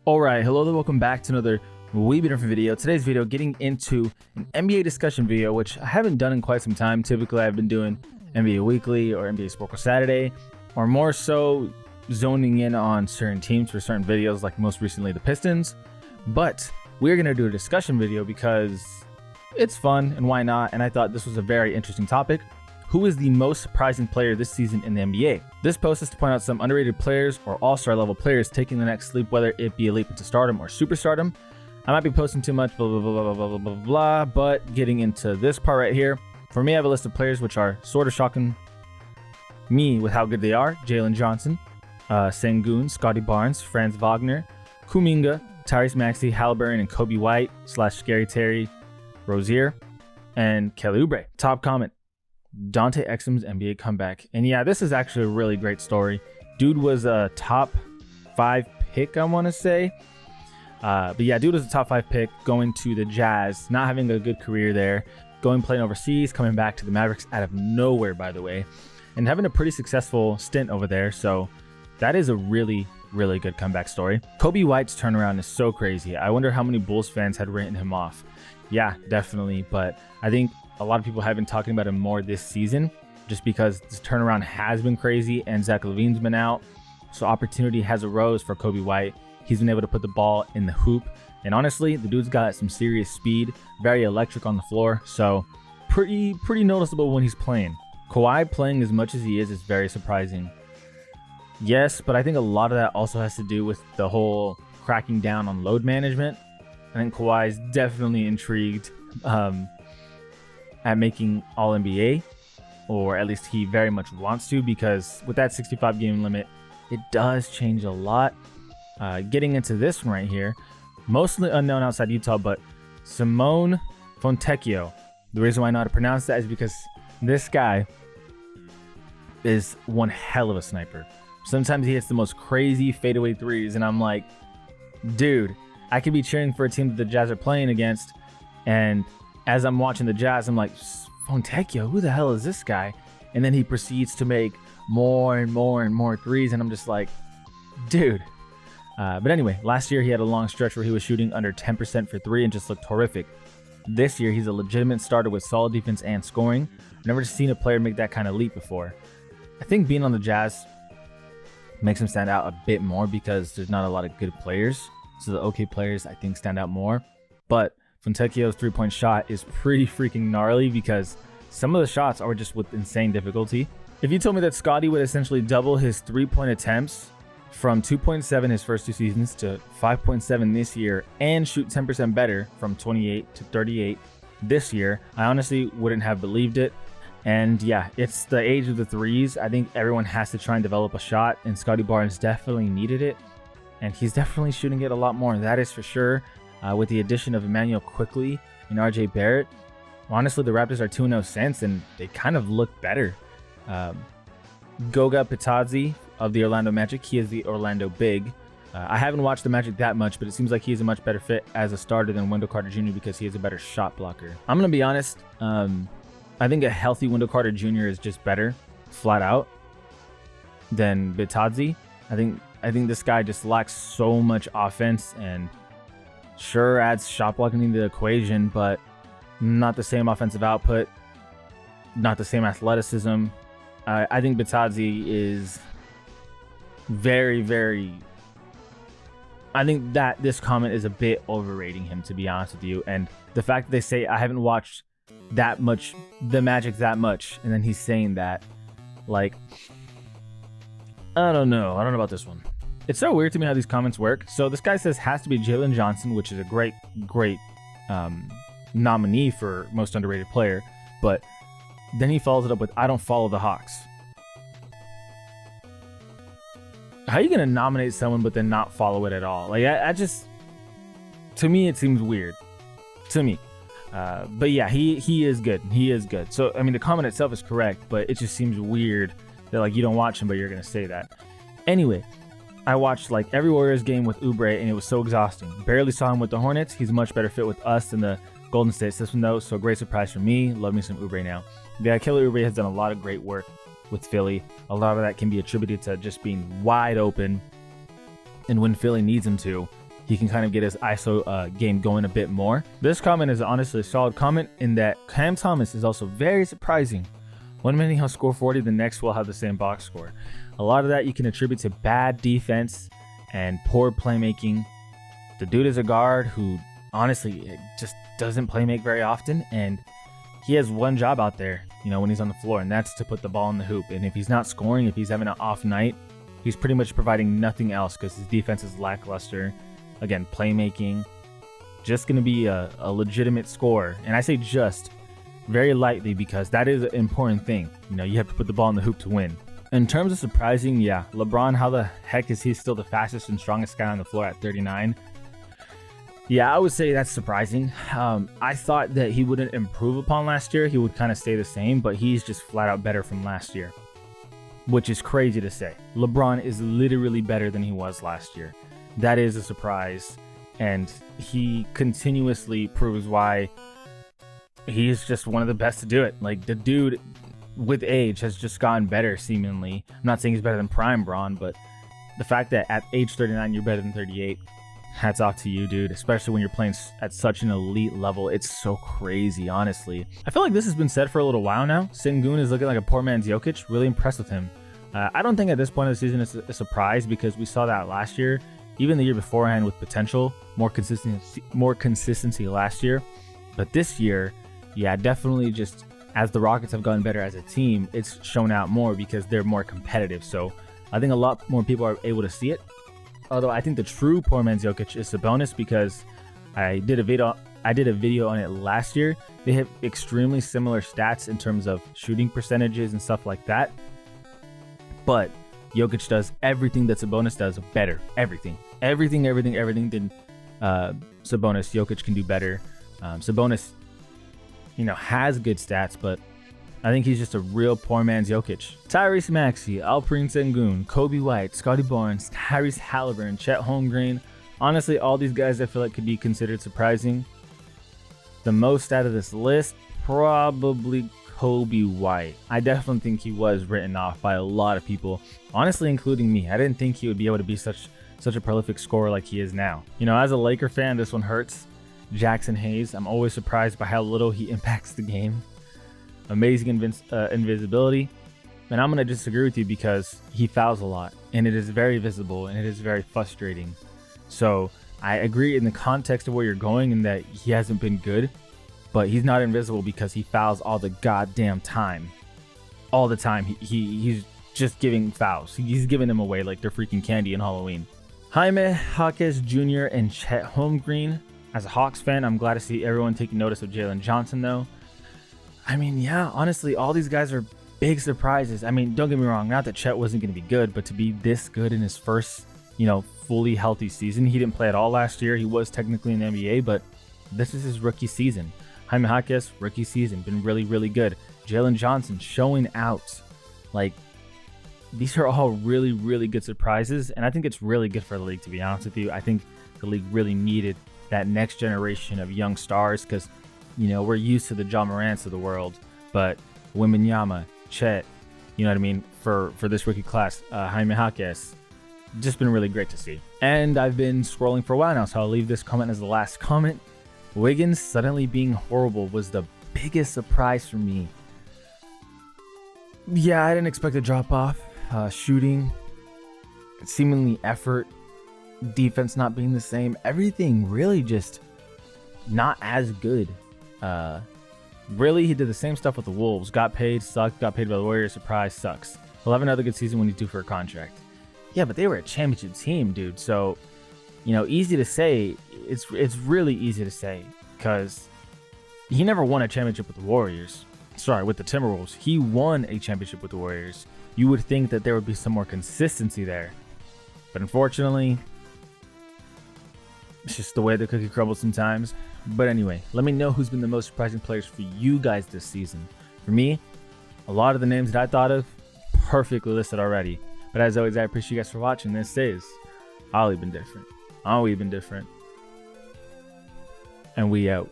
Alright, hello there, welcome back to another wee bit different video. Today's video getting into an NBA discussion video, which I haven't done in quite some time. Typically I've been doing NBA Weekly or NBA Sports Saturday, or more so zoning in on certain teams for certain videos, like most recently the Pistons. But we're going to do a discussion video because it's fun and why not, and I thought this was a very interesting topic. Who is the most surprising player this season in the NBA? This post is to point out some underrated players or all-star level players taking the next leap, whether it be a leap into stardom or superstardom. I might be posting too much, blah, blah, blah, blah, blah, blah, blah, but getting into this part right here, for me, I have a list of players which are sort of shocking me with how good they are. Jalen Johnson, Sengun, Scotty Barnes, Franz Wagner, Kuminga, Tyrese Maxey, Halliburton, and Kobe White / Scary Terry Rozier, and Kelly Oubre. Top comment: Dante Exum's NBA comeback. And yeah, this is actually a really great story. Dude was a top 5 pick, I want to say. But yeah, dude was a top 5 pick going to the Jazz, not having a good career there, playing overseas, coming back to the Mavericks out of nowhere, by the way, and having a pretty successful stint over there. So that is a really good comeback story. Kobe White's turnaround is so crazy. I wonder how many Bulls fans had written him off. Yeah, definitely. But I think a lot of people have been talking about him more this season just because this turnaround has been crazy and Zach LaVine's been out. So opportunity has arose for Kobe White. He's been able to put the ball in the hoop. And honestly, the dude's got some serious speed, very electric on the floor. So pretty noticeable when he's playing. Kawhi playing as much as he is very surprising. Yes, but I think a lot of that also has to do with the whole cracking down on load management. I think Kawhi is definitely intrigued at making All-NBA, or at least he very much wants to, because with that 65 game limit, it does change a lot. Getting into this one right here, mostly unknown outside Utah, but Simone Fontecchio. The reason why I know how to pronounce that is because this guy is one hell of a sniper. Sometimes he hits the most crazy fadeaway threes, and I'm like, dude, I could be cheering for a team that the Jazz are playing against, and as I'm watching the Jazz, I'm like, Fontecchio, who the hell is this guy? And then he proceeds to make more and more threes, and I'm just like, dude. But anyway, last year he had a long stretch where he was shooting under 10% for 3 and just looked horrific. This year, he's a legitimate starter with solid defense and scoring. I've never seen a player make that kind of leap before. I think being on the Jazz makes him stand out a bit more because there's not a lot of good players. So the okay players, I think, stand out more. But Fontecchio's three-point shot is pretty freaking gnarly because some of the shots are just with insane difficulty. If you told me that Scotty would essentially double his three-point attempts from 2.7 his first 2 seasons to 5.7 this year and shoot 10% better from 28 to 38 this year, I honestly wouldn't have believed it. And yeah, it's the age of the threes. I think everyone has to try and develop a shot, and Scotty Barnes definitely needed it. And he's definitely shooting it a lot more, that is for sure. With the addition of Emmanuel Quickley and RJ Barrett, honestly, the Raptors are 2-0 since, and they kind of look better. Goga Bitadze of the Orlando Magic, he is the Orlando Big. I haven't watched the Magic that much, but it seems like he's a much better fit as a starter than Wendell Carter Jr. because he is a better shot blocker. I'm going to be honest, I think a healthy Wendell Carter Jr. is just better, flat out, than Bitadze. I think this guy just lacks so much offense and sure adds shot blocking into the equation, but not the same offensive output, not the same athleticism. I think Bitadze is very... I think that this comment is a bit overrating him, to be honest with you. And the fact that they say I haven't watched that much, the Magic that much, and then he's saying that, like, I don't know about this one. It's so weird to me how these comments work. So this guy says has to be Jalen Johnson, which is a great nominee for most underrated player, but then he follows it up with I don't follow the Hawks. How are you gonna nominate someone but then not follow it at all? Like, I just, to me it seems weird to me. But yeah, he is good. He is good. So I mean, the comment itself is correct, but it just seems weird that, like, you don't watch him but you're gonna say that. Anyway, I watched like every Warriors game with Oubre and it was so exhausting. Barely saw him with the Hornets. He's a much better fit with us than the Golden State system though, so great surprise for me. Love me some Oubre now. Yeah, Kelly Oubre has done a lot of great work with Philly. A lot of that can be attributed to just being wide open and when Philly needs him to, he can kind of get his ISO game going a bit more. This comment is honestly a solid comment in that Cam Thomas is also very surprising. One minute he'll score 40, the next will have the same box score. A lot of that you can attribute to bad defense and poor playmaking. The dude is a guard who honestly just doesn't play make very often, and he has one job out there, you know, when he's on the floor, and that's to put the ball in the hoop. And if he's not scoring, if he's having an off night, he's pretty much providing nothing else because his defense is lackluster. Again, playmaking, just going to be a legitimate scorer. And I say just very lightly because that is an important thing. You know, you have to put the ball in the hoop to win. In terms of surprising, yeah, LeBron, how the heck is he still the fastest and strongest guy on the floor at 39? Yeah, I would say that's surprising. I thought that he wouldn't improve upon last year. He would kind of stay the same, but he's just flat out better from last year, which is crazy to say. LeBron is literally better than he was last year. That is a surprise, and he continuously proves why he's just one of the best to do it. Like, the dude with age has just gotten better, seemingly. I'm not saying he's better than prime Bron, but the fact that at age 39 you're better than 38, hats off to you, dude, especially when you're playing at such an elite level. It's so crazy, honestly. I feel like this has been said for a little while now. Sengun is looking like a poor man's Jokic. Really impressed with him. I don't think at this point of the season it's a surprise because we saw that last year, even the year beforehand with potential, more consistency last year. But this year, yeah, definitely just as the Rockets have gotten better as a team, it's shown out more because they're more competitive. So I think a lot more people are able to see it. Although I think the true poor man's Jokic is Sabonis because I did a video on it last year. They have extremely similar stats in terms of shooting percentages and stuff like that. But Jokic does everything that Sabonis does better. Everything than Sabonis, Jokic can do better. Sabonis, you know, has good stats, but I think he's just a real poor man's Jokic. Tyrese Maxey, Alperen Sengun, Kobe White, Scotty Barnes, Tyrese Halliburton, Chet Holmgren. Honestly, all these guys I feel like could be considered surprising. The most out of this list, probably Kobe White. I definitely think he was written off by a lot of people, honestly, including me. I didn't think he would be able to be such a prolific scorer like he is now. You know, as a Laker fan, this one hurts. Jackson Hayes, I'm always surprised by how little he impacts the game. Amazing invisibility. And I'm going to disagree with you because he fouls a lot, and it is very visible, and it is very frustrating. So I agree in the context of where you're going and that he hasn't been good, but he's not invisible because he fouls all the goddamn time. All the time. He's just giving fouls. He's giving them away like they're freaking candy in Halloween. Jaime Jaquez Jr. and Chet Holmgren. As a Hawks fan, I'm glad to see everyone taking notice of Jalen Johnson, though. I mean, yeah, honestly, all these guys are big surprises. I mean, don't get me wrong, not that Chet wasn't going to be good, but to be this good in his first, you know, fully healthy season. He didn't play at all last year. He was technically in the NBA, but this is his rookie season. Jaime Jaquez, rookie season, been really, really good. Jalen Johnson showing out. Like, these are all really, really good surprises, and I think it's really good for the league, to be honest with you. I think the league really needed that next generation of young stars because, you know, we're used to the Ja Morants of the world, but Wembanyama, Chet, you know what I mean, for this rookie class, Jaime Jaquez, just been really great to see. And I've been scrolling for a while now, so I'll leave this comment as the last comment. Wiggins suddenly being horrible was the biggest surprise for me. Yeah, I didn't expect a drop off. Shooting, seemingly effort, defense not being the same, everything really just not as good. Really, he did the same stuff with the Wolves. Got paid, sucked. Got paid by the Warriors, surprise, sucks. He'll have another good season when he's due for a contract. Yeah, but they were a championship team, dude. So, you know, easy to say. It's really easy to say because he never won a championship with the Warriors. Sorry, with the Timberwolves. He won a championship with the Warriors. You would think that there would be some more consistency there. But unfortunately, it's just the way the cookie crumbles sometimes. But anyway, let me know who's been the most surprising players for you guys this season. For me, a lot of the names that I thought of, perfectly listed already. But as always, I appreciate you guys for watching. This is Ollie Been Different. And we out.